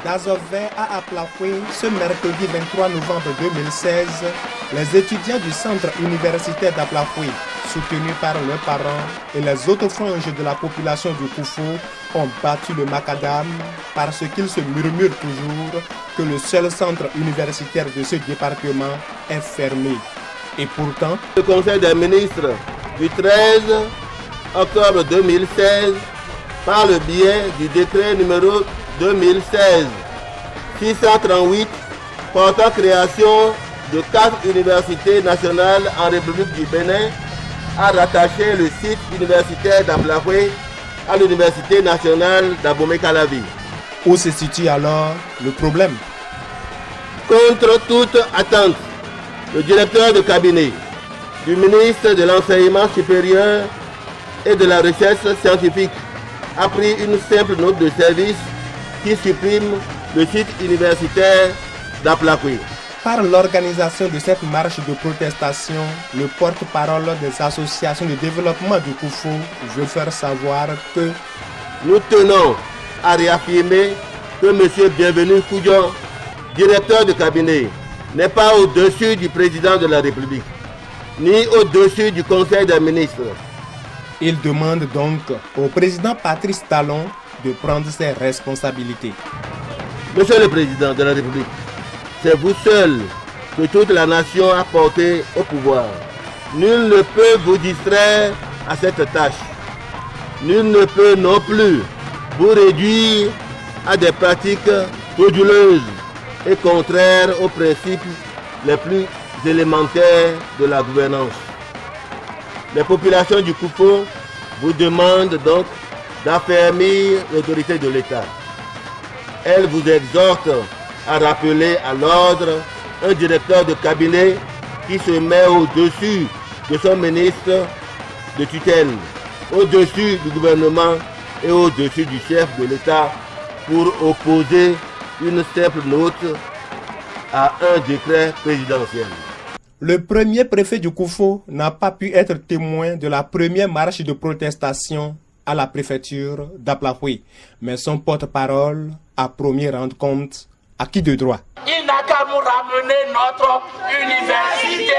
d'Azovert à Aplafoué, ce mercredi 23 novembre 2016, les étudiants du centre universitaire d'Aplafoué, soutenus par leurs parents et les autres franges de la population du Koufou, ont battu le macadam parce qu'il se murmure toujours que le seul centre universitaire de ce département est fermé. Et pourtant, le Conseil des ministres du 13 octobre 2016, par le biais du décret numéro 2016-638 portant création de 4 universités nationales en République du Bénin, a rattaché le site universitaire d'Aplafoué à l'Université nationale d'Abomey-Calavi. Où se situe alors le problème? Contre toute attente, le directeur de cabinet du ministre de l'Enseignement supérieur et de la Recherche scientifique a pris une simple note de service qui supprime le site universitaire d'Aplafoué. Par l'organisation de cette marche de protestation, le porte-parole des associations de développement du Koufou veut faire savoir que nous tenons à réaffirmer que M. Bienvenu Koudion, directeur de cabinet, n'est pas au-dessus du président de la République, ni au-dessus du Conseil des ministres. Il demande donc au président Patrice Talon de prendre ses responsabilités. Monsieur le président de la République, c'est vous seul que toute la nation a porté au pouvoir. Nul ne peut vous distraire à cette tâche. Nul ne peut non plus vous réduire à des pratiques frauduleuses et contraires aux principes les plus élémentaires de la gouvernance. Les populations du Koufou vous demandent donc d'affermir l'autorité de l'État. Elles vous exhortent à rappeler à l'ordre un directeur de cabinet qui se met au-dessus de son ministre de tutelle, au-dessus du gouvernement et au-dessus du chef de l'État pour opposer une simple note à un décret présidentiel. Le premier préfet du Koufou n'a pas pu être témoin de la première marche de protestation à la préfecture d'Aplafoué, mais son porte-parole a promis rendre compte à qui de droit. Il n'a qu'à nous ramener notre université.